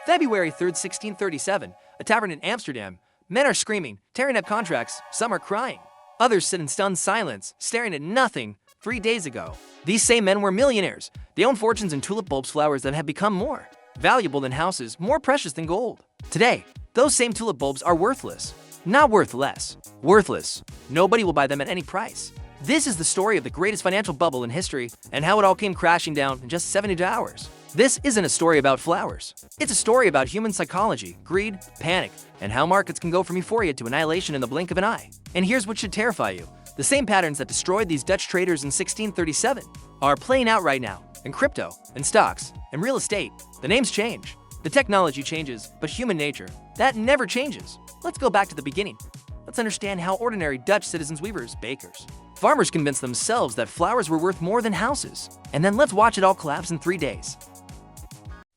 February 3rd, 1637, a tavern in Amsterdam. Men are screaming, tearing up contracts, some are crying. Others sit in stunned silence, staring at nothing. 3 days ago, these same men were millionaires. They own fortunes in tulip bulbs, flowers that have become more valuable than houses, more precious than gold. Today, those same tulip bulbs are worthless. Not worth less. Worthless. Nobody will buy them at any price. This is the story of the greatest financial bubble in history and how it all came crashing down in just 72 hours. This isn't a story about flowers. It's a story about human psychology, greed, panic, and how markets can go from euphoria to annihilation in the blink of an eye. And here's what should terrify you. The same patterns that destroyed these Dutch traders in 1637 are playing out right now in crypto, in stocks, in real estate. The names change. The technology changes, but human nature, that never changes. Let's go back to the beginning. Let's understand how ordinary Dutch citizens, weavers, bakers, farmers convinced themselves that flowers were worth more than houses. And then let's watch it all collapse in 3 days.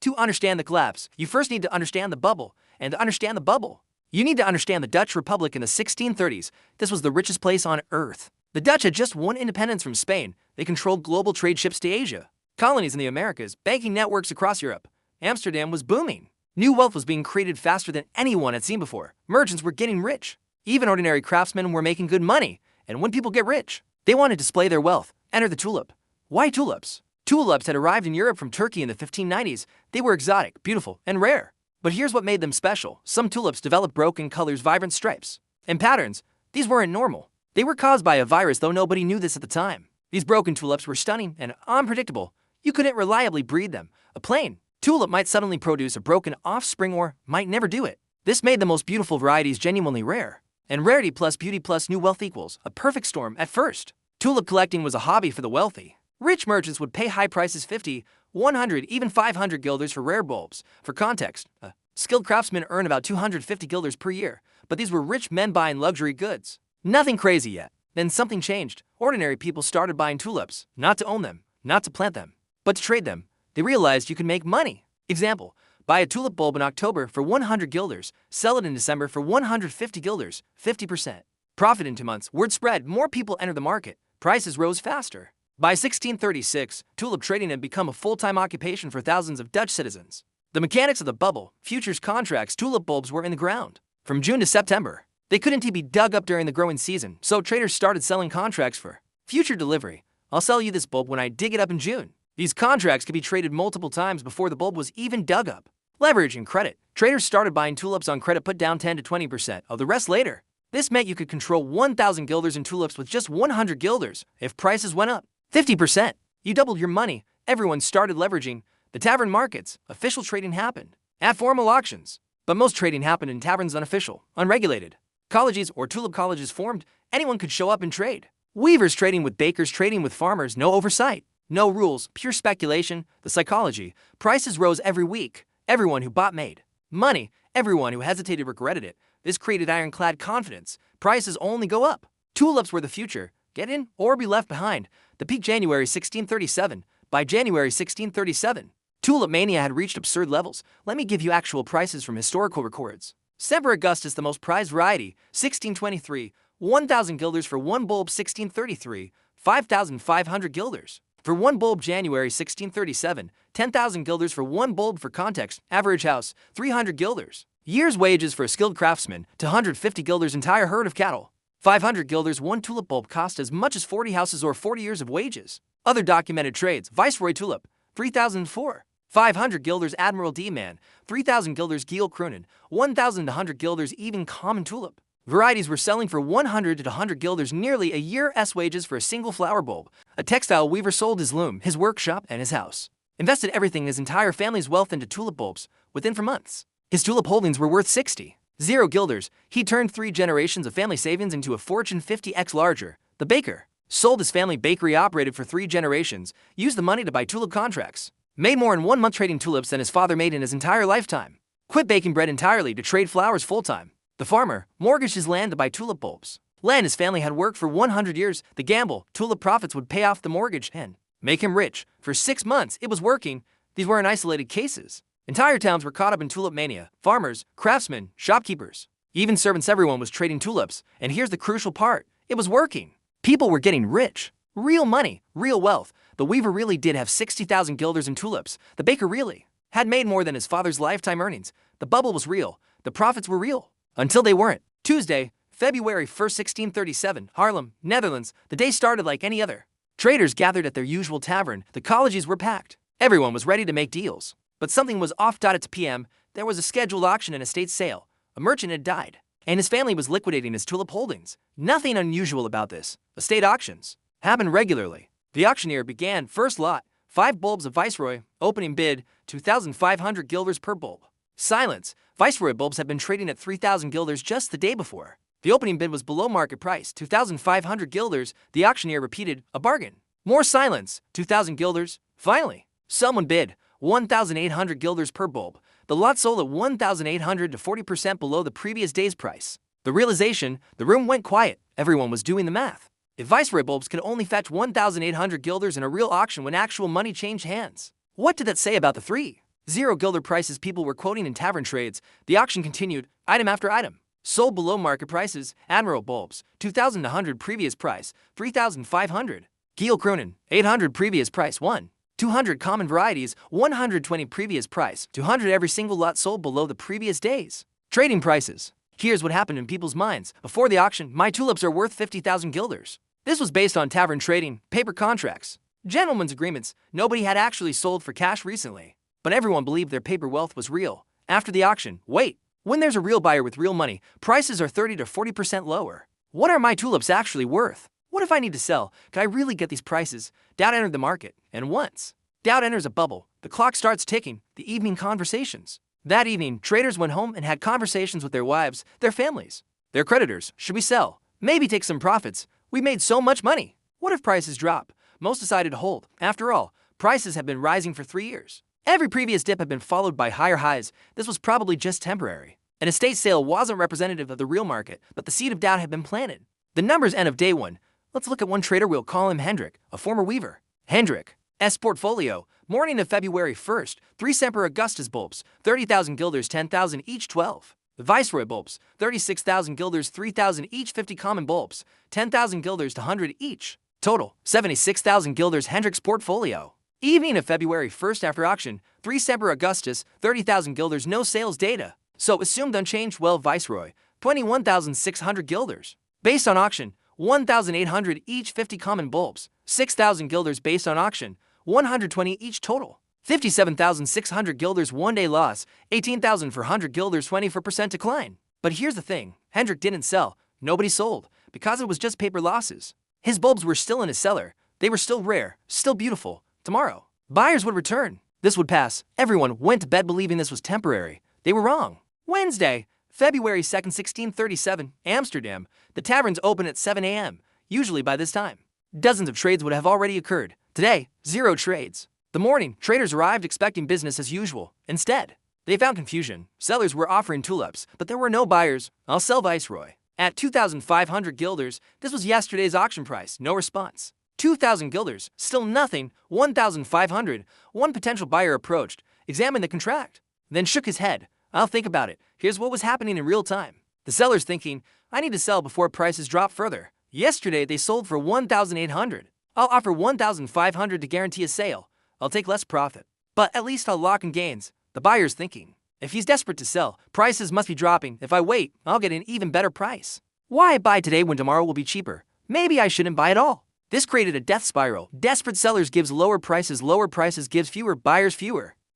To understand the collapse, you first need to understand the bubble. And to understand the bubble, you need to understand the Dutch Republic in the 1630s. This was the richest place on earth. The Dutch had just won independence from Spain. They controlled global trade ships to Asia, colonies in the Americas, banking networks across Europe. Amsterdam was booming. New wealth was being created faster than anyone had seen before. Merchants were getting rich. Even ordinary craftsmen were making good money. And when people get rich, they want to display their wealth. Enter the tulip. Why tulips? Tulips had arrived in Europe from Turkey in the 1590s. They were exotic, beautiful, and rare. But here's what made them special. Some tulips developed broken colors, vibrant stripes, and patterns. These weren't normal. They were caused by a virus, though nobody knew this at the time. These broken tulips were stunning and unpredictable. You couldn't reliably breed them. A plain tulip might suddenly produce a broken offspring or might never do it. This made the most beautiful varieties genuinely rare. And rarity plus beauty plus new wealth equals a perfect storm at first. Tulip collecting was a hobby for the wealthy. Rich merchants would pay high prices, 50, 100, even 500 guilders for rare bulbs. For context, skilled craftsmen earn about 250 guilders per year, but these were rich men buying luxury goods. Nothing crazy yet. Then something changed. Ordinary people started buying tulips, not to own them, not to plant them, but to trade them. They realized you could make money. Example, buy a tulip bulb in October for 100 guilders, sell it in December for 150 guilders, 50%. Profit in 2 months. Word spread, more people entered the market. Prices rose faster. By 1636, tulip trading had become a full-time occupation for thousands of Dutch citizens. The mechanics of the bubble, futures contracts, tulip bulbs were in the ground. From June to September, they couldn't be dug up during the growing season, so traders started selling contracts for future delivery. I'll sell you this bulb when I dig it up in June. These contracts could be traded multiple times before the bulb was even dug up. Leverage and credit. Traders started buying tulips on credit, put down 10 to 20% of the rest later. This meant you could control 1,000 guilders in tulips with just 100 guilders. If prices went up 50%, you doubled your money. Everyone started leveraging. The tavern markets, official trading happened at formal auctions. But most trading happened in taverns, unofficial, unregulated. Colleges or tulip colleges formed. Anyone could show up and trade. Weavers trading with bakers, trading with farmers, no oversight, no rules, pure speculation. The psychology. Prices rose every week. Everyone who bought made money. Everyone who hesitated regretted it. This created ironclad confidence. Prices only go up. Tulips were the future. Get in or be left behind. The peak January 1637. By January 1637, tulip mania had reached absurd levels. Let me give you actual prices from historical records. Semper Augustus, the most prized variety, 1623, 1,000 guilders for one bulb. 1633, 5,500 guilders for one bulb. January 1637, 10,000 guilders for one bulb. For context, average house, 300 guilders. Year's wages for a skilled craftsman, to 150 guilders. Entire herd of cattle, 500 guilders. One tulip bulb cost as much as 40 houses or 40 years of wages. Other documented trades, Viceroy tulip, 3,004. 500 guilders. Admiral D man, 3,000 guilders. Giel Kronen, 1,100 guilders. Even common tulip varieties were selling for 100 to 100 guilders, nearly a year's wages for a single flower bulb. A textile weaver sold his loom, his workshop, and his house. Invested everything, his entire family's wealth, into tulip bulbs. Within 4 months, his tulip holdings were worth 60. 0 guilders. He turned 3 generations of family savings into a fortune 50x larger. The baker sold his family bakery, operated for 3 generations, used the money to buy tulip contracts. Made more in 1 month trading tulips than his father made in his entire lifetime. Quit baking bread entirely to trade flowers full-time. The farmer mortgaged his land to buy tulip bulbs. Land his family had worked for 100 years. The gamble, tulip profits would pay off the mortgage and make him rich. For 6 months, it was working. These weren't isolated cases. Entire towns were caught up in tulip mania. Farmers, craftsmen, shopkeepers, even servants, everyone was trading tulips. And here's the crucial part. It was working. People were getting rich. Real money, real wealth. The weaver really did have 60,000 guilders in tulips. The baker really had made more than his father's lifetime earnings. The bubble was real. The profits were real. Until they weren't. Tuesday, February 1st, 1637, Haarlem, Netherlands. The day started like any other. Traders gathered at their usual tavern. The colleges were packed. Everyone was ready to make deals. But something was off. At p.m., there was a scheduled auction and estate sale. A merchant had died, and his family was liquidating his Tulip holdings. Nothing unusual about this. Estate auctions happen regularly. The auctioneer began. First lot, 5 bulbs of Viceroy. Opening bid, 2,500 guilders per bulb. Silence. Viceroy bulbs had been trading at 3,000 guilders just the day before. The opening bid was below market price, 2,500 guilders. The auctioneer repeated, a bargain. More silence, 2,000 guilders. Finally, someone bid, 1,800 guilders per bulb. The lot sold at 1,800 to 40% below the previous day's price. The realization, the room went quiet. Everyone was doing the math. If Viceroy bulbs could only fetch 1,800 guilders in a real auction when actual money changed hands, what did that say about the 3,000 guilder prices people were quoting in tavern trades? The auction continued, item after item. Sold below market prices. Admiral bulbs, 2,100 previous price, 3,500. Giel Kronen, 800 previous price, 1. 200 common varieties, 120 previous price, 200 every single lot sold below the previous days. Trading prices. Here's what happened in people's minds. Before the auction, my tulips are worth 50,000 guilders. This was based on tavern trading, paper contracts, gentlemen's agreements. Nobody had actually sold for cash recently, but everyone believed their paper wealth was real. After the auction, wait. When there's a real buyer with real money, prices are 30 to 40% lower. What are my tulips actually worth? What if I need to sell? Can I really get these prices? Doubt entered the market, and once doubt enters a bubble, the clock starts ticking. The evening conversations. That evening, traders went home and had conversations with their wives, their families, their creditors. Should we sell? Maybe take some profits. We made so much money. What if prices drop? Most decided to hold. After all, prices have been rising for 3 years. Every previous dip had been followed by higher highs. This was probably just temporary. An estate sale wasn't representative of the real market, but the seed of doubt had been planted. The numbers end of day 1. Let's look at one trader. We'll call him Hendrik, a former weaver. Hendrik's portfolio. Morning of February 1st, 3 Semper Augustus bulbs, 30,000 guilders, 10,000 each, 12. The Viceroy bulbs, 36,000 guilders, 3,000 each, 50 common bulbs, 10,000 guilders to 100 each. Total, 76,000 guilders. Hendrik's portfolio. Evening of February 1st after auction, 3 Semper Augustus, 30,000 guilders, no sales data. So assumed unchanged. Well, Viceroy, 21,600 guilders. Based on auction, 1,800 each, 50 common bulbs, 6,000 guilders based on auction, 120 each total. 57,600 guilders. 1 day loss, 18,000 for 100 guilders, 24% decline. But here's the thing, Hendrik didn't sell. Nobody sold, because it was just paper losses. His bulbs were still in his cellar. They were still rare, still beautiful. Tomorrow, buyers would return. This would pass. Everyone went to bed believing this was temporary. They were wrong. Wednesday, February 2nd, 1637, Amsterdam. The taverns open at 7 a.m. Usually by this time, dozens of trades would have already occurred. Today, 0 trades. The morning, traders arrived expecting business as usual. Instead, they found confusion. Sellers were offering tulips, but there were no buyers. I'll sell Viceroy at 2,500 guilders. This was yesterday's auction price. No response. 2,000 guilders. Still nothing. 1,500. One potential buyer approached, examined the contract, then shook his head. I'll think about it. Here's what was happening in real time. The seller's thinking, I need to sell before prices drop further. Yesterday they sold for 1,800. I'll offer 1,500 to guarantee a sale. I'll take less profit, but at least I'll lock in gains. The buyer's thinking, if he's desperate to sell, prices must be dropping. If I wait, I'll get an even better price. Why buy today when tomorrow will be cheaper? Maybe I shouldn't buy at all. This created a death spiral. Desperate sellers gives lower prices gives fewer buyers.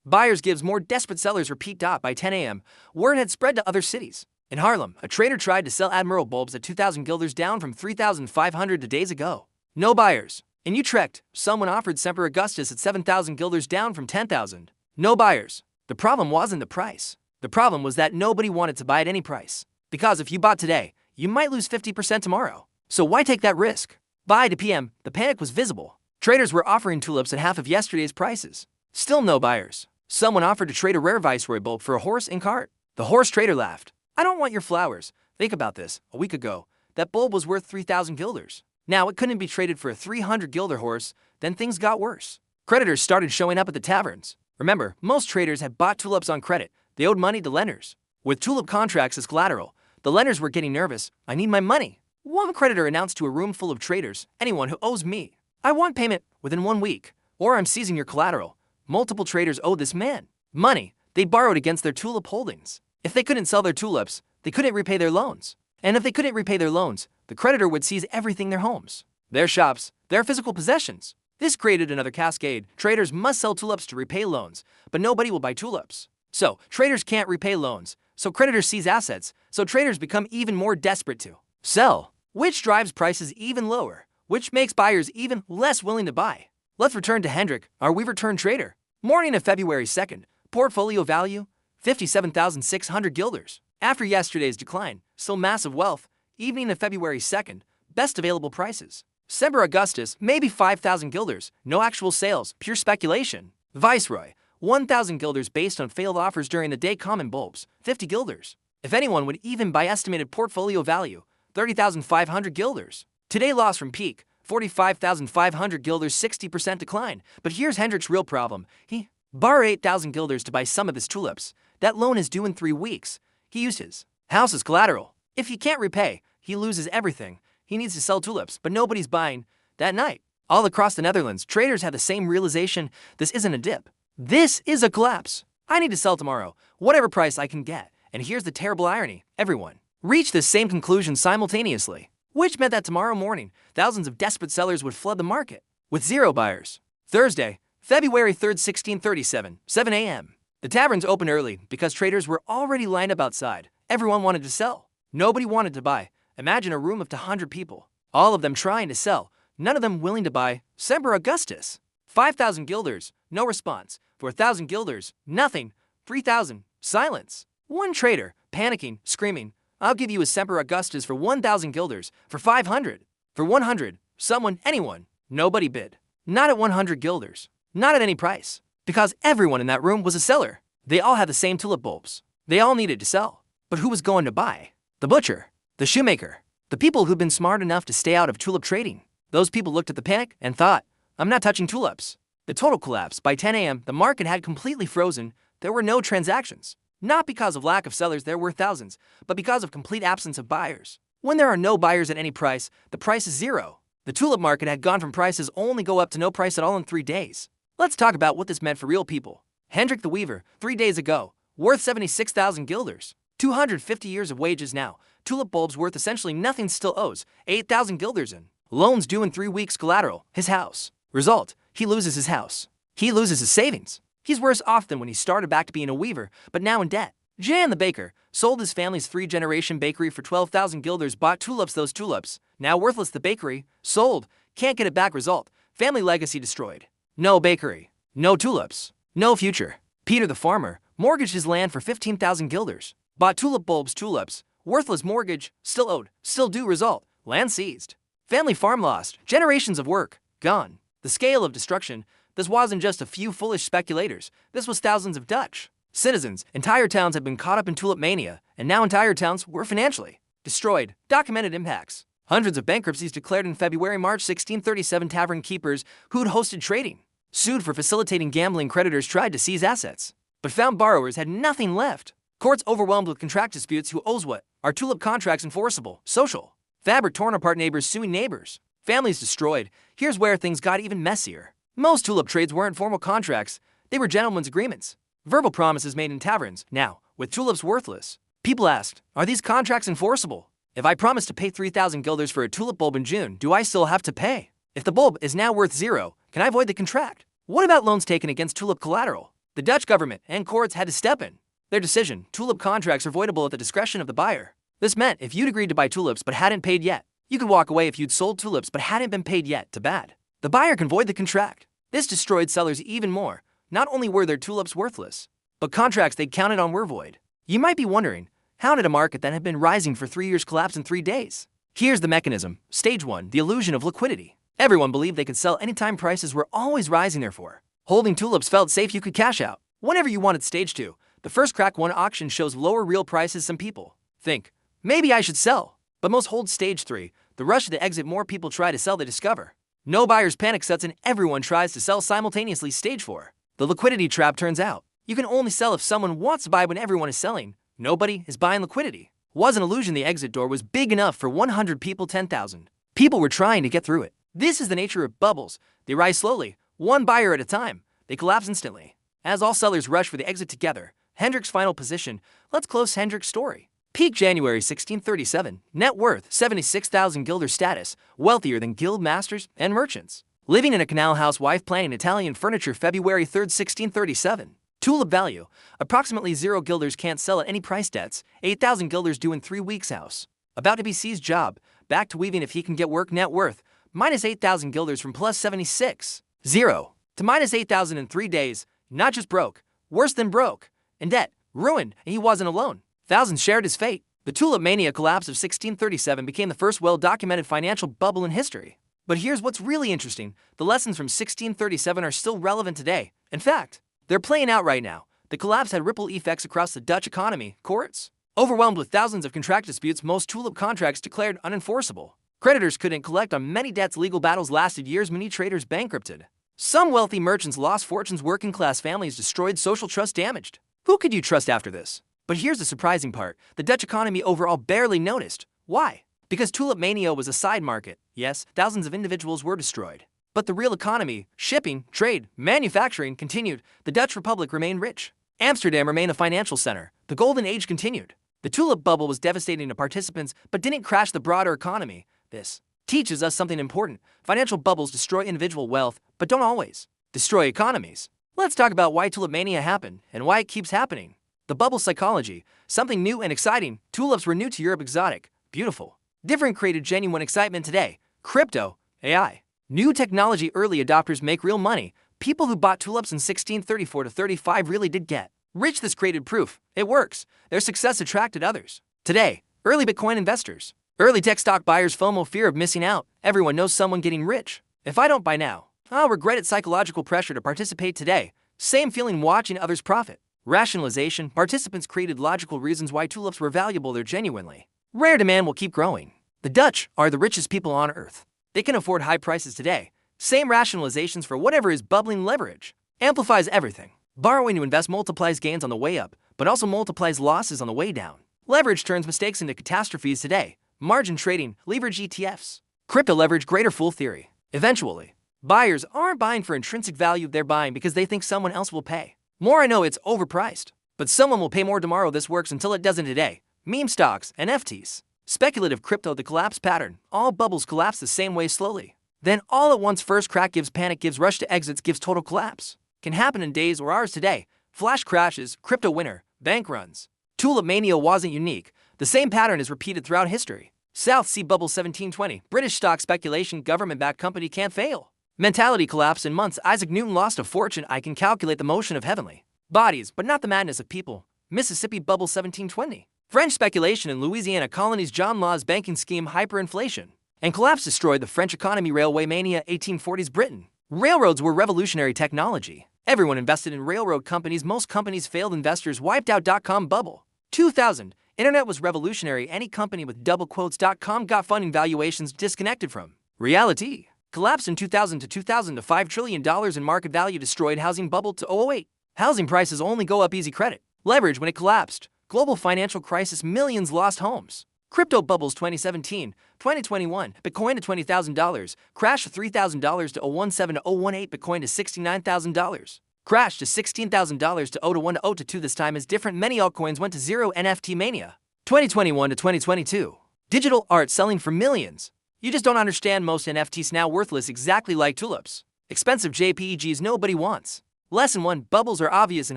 Buyers gives more. Desperate sellers repeat. By 10 a.m., word had spread to other cities. In Haarlem, a trader tried to sell Admiral bulbs at 2,000 guilders, down from 3,500 days ago. No buyers. In Utrecht, someone offered Semper Augustus at 7,000 guilders, down from 10,000. No buyers. The problem wasn't the price. The problem was that nobody wanted to buy at any price. Because if you bought today, you might lose 50% tomorrow. So why take that risk? By 2 p.m., the panic was visible. Traders were offering tulips at half of yesterday's prices. Still no buyers. Someone offered to trade a rare Viceroy bulb for a horse and cart. The horse trader laughed. I don't want your flowers. Think about this. A week ago, that bulb was worth 3,000 guilders. Now it couldn't be traded for a 300 guilder horse. Then things got worse. Creditors started showing up at the taverns. Remember, most traders had bought tulips on credit. They owed money to lenders. With tulip contracts as collateral, the lenders were getting nervous. I need my money. One creditor announced to a room full of traders, anyone who owes me, I want payment within 1 week, or I'm seizing your collateral. Multiple traders owed this man. Money. They borrowed against their tulip holdings. If they couldn't sell their tulips, they couldn't repay their loans. And if they couldn't repay their loans, the creditor would seize everything: their homes, their shops, their physical possessions. This created another cascade. Traders must sell tulips to repay loans, but nobody will buy tulips. So, traders can't repay loans, so creditors seize assets, so traders become even more desperate to sell, which drives prices even lower, which makes buyers even less willing to buy. Let's return to Hendrik, our weaver turned trader. Morning of February 2nd, portfolio value, 57,600 guilders. After yesterday's decline, still massive wealth. Evening of February 2nd, best available prices. Semper Augustus, maybe 5,000 guilders, no actual sales, pure speculation. Viceroy, 1,000 guilders based on failed offers during the day. Common bulbs, 50 guilders. If anyone would even buy estimated portfolio value, 30,500 guilders. Today loss from peak, 45,500 guilders, 60% decline. But here's Hendrik's real problem. He borrowed 8,000 guilders to buy some of his tulips. That loan is due in 3 weeks. He used his house as collateral. If he can't repay, he loses everything. He needs to sell tulips, but nobody's buying. That night, all across the Netherlands, traders have the same realization: this isn't a dip. This is a collapse. I need to sell tomorrow, whatever price I can get. And here's the terrible irony: everyone reached the same conclusion simultaneously, which meant that tomorrow morning, thousands of desperate sellers would flood the market, with 0 buyers. Thursday, February 3rd, 1637, 7 a.m. The taverns opened early because traders were already lined up outside. Everyone wanted to sell. Nobody wanted to buy. Imagine a room of 100 people, all of them trying to sell, none of them willing to buy. Semper Augustus, 5,000 guilders, no response. 4,000 guilders, nothing. 3,000, silence. One trader, panicking, screaming, "I'll give you a Semper Augustus for 1,000 guilders, for 500, for 100, someone, anyone." Nobody bid. Not at 100 guilders, not at any price, because everyone in that room was a seller. They all had the same tulip bulbs. They all needed to sell. But who was going to buy? The butcher, the shoemaker, the people who'd been smart enough to stay out of tulip trading. Those people looked at the panic and thought, "I'm not touching tulips." The total collapse. By 10 a.m., the market had completely frozen. There were no transactions. Not because of lack of sellers, there were thousands, but because of complete absence of buyers. When there are no buyers at any price, the price is 0. The tulip market had gone from prices only go up to no price at all in 3 days. Let's talk about what this meant for real people. Hendrik the Weaver, 3 days ago, worth 76,000 guilders. 250 years of wages now. Tulip bulbs worth essentially nothing, still owes 8,000 guilders in loans due in 3 weeks. Collateral, his house. Result, he loses his house. He loses his savings. He's worse off than when he started back to being a weaver, but now in debt. Jan the baker sold his family's 3-generation bakery for 12,000 guilders, bought tulips. Those tulips, now worthless. The bakery, sold, can't get it back. Result, family legacy destroyed. No bakery, no tulips, no future. Peter the farmer mortgaged his land for 15,000 guilders, bought tulip bulbs. Tulips, worthless. Mortgage, still owed, still due. Result, land seized. Family farm lost, generations of work, gone. The scale of destruction, this wasn't just a few foolish speculators, this was thousands of Dutch citizens. Entire towns had been caught up in tulip mania, and now entire towns were financially destroyed. Documented impacts. Hundreds of bankruptcies declared in February. March 1637, tavern keepers who'd hosted trading sued for facilitating gambling. Creditors tried to seize assets, but found borrowers had nothing left. Courts overwhelmed with contract disputes. Who owes what? Are tulip contracts enforceable? Social fabric torn apart. Neighbors suing neighbors. Families destroyed. Here's where things got even messier. Most tulip trades weren't formal contracts. They were gentlemen's agreements. Verbal promises made in taverns. Now, with tulips worthless, people asked, are these contracts enforceable? If I promise to pay 3,000 guilders for a tulip bulb in June, do I still have to pay? If the bulb is now worth 0, can I void the contract? What about loans taken against tulip collateral? The Dutch government and courts had to step in. Their decision: tulip contracts are voidable at the discretion of the buyer. This meant if you'd agreed to buy tulips but hadn't paid yet, you could walk away. If you'd sold tulips but hadn't been paid yet, too bad. The buyer can void the contract. This destroyed sellers even more. Not only were their tulips worthless, but contracts they'd counted on were void. You might be wondering, how did a market that had been rising for 3 years collapse in 3 days? Here's the mechanism. Stage 1, the illusion of liquidity. Everyone believed they could sell anytime. Prices were always rising, therefore holding tulips felt safe. You could cash out whenever you wanted. Stage 2, the first crack. One auction shows lower real prices. Some people think, maybe I should sell, but most hold. Stage 3, the rush to the exit. More people try to sell. They discover no buyers. Panic sets in. Everyone tries to sell simultaneously. Stage 4, the liquidity trap. Turns out you can only sell if someone wants to buy. When everyone is selling, nobody is buying. Liquidity was an illusion. The exit door was big enough for 100 people. 10,000 people were trying to get through it. This is the nature of bubbles. They rise slowly, one buyer at a time. They collapse instantly. As all sellers rush for the exit together, Hendrik's final position. Let's close Hendrik's story. Peak January 1637, net worth 76,000 guilder status, wealthier than guild masters and merchants. Living in a canal house, wife planning Italian furniture February 3, 1637. Tulip value, approximately 0 guilders can't sell at any price. Debts, 8,000 guilders due in 3 weeks. House, about to be seized. Job, back to weaving if he can get work. Net worth, minus 8,000 guilders from plus 76. 0 to minus 8,000 in 3 days. Not just broke, worse than broke. In debt, ruined, and he wasn't alone. Thousands shared his fate. The Tulip Mania collapse of 1637 became the first well-documented financial bubble in history. But here's what's really interesting. The lessons from 1637 are still relevant today. In fact, they're playing out right now. The collapse had ripple effects across the Dutch economy. Courts, overwhelmed with thousands of contract disputes, most Tulip contracts declared unenforceable. Creditors couldn't collect on many debts. Legal battles lasted years. Many traders bankrupted. Some wealthy merchants lost fortunes. Working-class families destroyed. Social trust damaged. Who could you trust after this? But here's the surprising part. The Dutch economy overall barely noticed. Why? Because Tulip Mania was a side market. Yes, thousands of individuals were destroyed. But the real economy, shipping, trade, manufacturing continued. The Dutch Republic remained rich. Amsterdam remained a financial center. The Golden Age continued. The Tulip bubble was devastating to participants, but didn't crash the broader economy. This teaches us something important. Financial bubbles destroy individual wealth, but don't always destroy economies. Let's talk about why Tulip Mania happened and why it keeps happening. The bubble psychology, something new and exciting. Tulips were new to Europe, exotic, beautiful. Different created genuine excitement today. Crypto, AI, new technology. Early adopters make real money. People who bought tulips in 1634 to 35 really did get rich. This created proof it works. Their success attracted others. Today, early Bitcoin investors, early tech stock buyers. FOMO, fear of missing out. Everyone knows someone getting rich. If I don't buy now, I'll regret it. Psychological pressure to participate today. Same feeling watching others profit. Rationalization, participants created logical reasons why tulips were valuable. They're genuinely rare. Demand will keep growing. The Dutch are the richest people on earth. They can afford high prices today. Same rationalizations for whatever is bubbling. Leverage amplifies everything. Borrowing to invest multiplies gains on the way up, but also multiplies losses on the way down. Leverage turns mistakes into catastrophes today. Margin trading, leverage ETFs. Crypto leverage, greater fool theory. Eventually, buyers aren't buying for intrinsic value. They're buying because they think someone else will pay more. I know it's overpriced, but someone will pay more tomorrow. This works until it doesn't today. Meme stocks, NFTs. Speculative crypto, the collapse pattern. All bubbles collapse the same way, slowly. Then all at once. First crack gives panic, gives rush to exits, gives total collapse. Can happen in days or hours today. Flash crashes, crypto winter, bank runs. Tulip Mania wasn't unique. The same pattern is repeated throughout history. South Sea Bubble 1720. British stock speculation, government-backed company can't fail. Mentality collapse in months. Isaac Newton lost a fortune. I can calculate the motion of heavenly bodies, but not the madness of people. Mississippi Bubble 1720. French speculation in Louisiana colonies. John Law's banking scheme. Hyperinflation and collapse destroyed the French economy. Railway mania 1840s Britain. Railroads were revolutionary technology. Everyone invested in railroad companies. Most companies failed. Investors wiped out. .com bubble 2000. Internet was revolutionary. Any company with double quotes .com got funding. Valuations disconnected from reality. Collapsed in 2000 to 2000 to $5 trillion in market value. Destroyed housing bubble to 2008. Housing prices only go up. Easy credit leverage when it collapsed. Global financial crisis. Millions lost homes. Crypto bubbles 2017, 2021. Bitcoin to $20,000. Crash to $3,000 to 017 to 018. Bitcoin to $69,000. Crash to $16,000 to 0 to 1 to 0 to 2. This time is different. Many altcoins went to zero. NFT mania 2021 to 2022. Digital art selling for millions. You just don't understand. Most NFTs now worthless, exactly like tulips. Expensive JPEGs nobody wants. Lesson 1. Bubbles are obvious in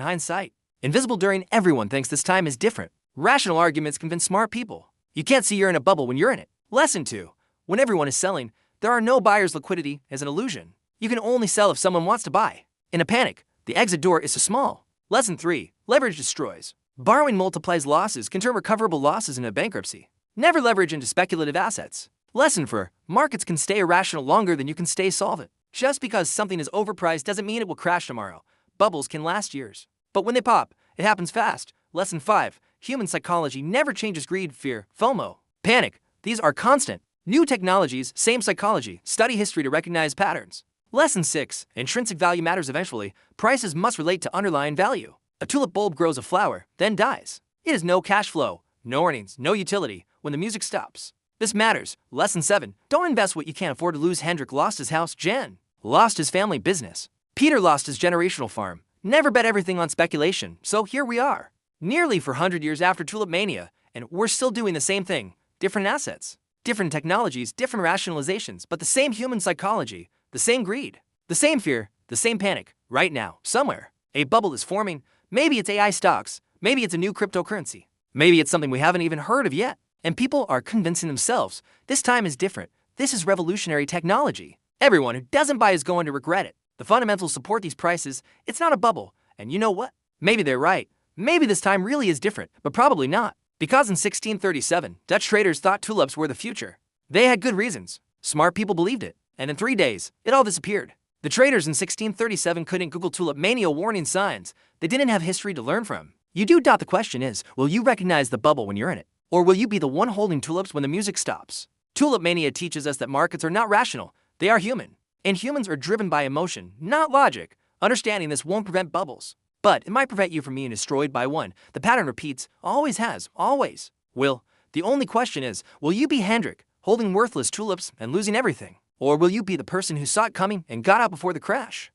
hindsight. Invisible during. Everyone thinks this time is different. Rational arguments convince smart people. You can't see you're in a bubble when you're in it. Lesson 2. When everyone is selling, there are no buyers. Liquidity is an illusion. You can only sell if someone wants to buy. In a panic, the exit door is so small. Lesson 3. Leverage destroys. Borrowing multiplies losses, can turn recoverable losses into bankruptcy. Never leverage into speculative assets. Lesson 4. Markets can stay irrational longer than you can stay solvent. Just because something is overpriced doesn't mean it will crash tomorrow. Bubbles can last years. But when they pop, it happens fast. Lesson 5. Human psychology never changes. Greed, fear, FOMO, panic. These are constant. New technologies, same psychology. Study history to recognize patterns. Lesson 6. Intrinsic value matters eventually. Prices must relate to underlying value. A tulip bulb grows a flower, then dies. It has no cash flow, no earnings, no utility when the music stops. This matters. Lesson 7. Don't invest what you can't afford to lose. Hendrik lost his house. Jen lost his family business. Peter lost his generational farm. Never bet everything on speculation, so here we are. Nearly 400 years after Tulip Mania, and we're still doing the same thing. Different assets, different technologies, different rationalizations, but the same human psychology, the same greed, the same fear, the same panic. Right now, somewhere, a bubble is forming. Maybe it's AI stocks, maybe it's a new cryptocurrency, maybe it's something we haven't even heard of yet. And people are convincing themselves this time is different. This is revolutionary technology. Everyone who doesn't buy is going to regret it. The fundamentals support these prices. It's not a bubble. And you know what? Maybe they're right. Maybe this time really is different, but probably not. Because in 1637, Dutch traders thought tulips were the future. They had good reasons. Smart people believed it. And in 3 days, it all disappeared. The traders in 1637 couldn't Google Tulip Mania warning signs. They didn't have history to learn from. You do. The question is, will you recognize the bubble when you're in it? Or will you be the one holding tulips when the music stops? Tulip Mania teaches us that markets are not rational. They are human. And humans are driven by emotion, not logic. Understanding this won't prevent bubbles, but it might prevent you from being destroyed by one. The pattern repeats, always has, always will. The only question is, will you be Hendrik, holding worthless tulips and losing everything? Or will you be the person who saw it coming and got out before the crash?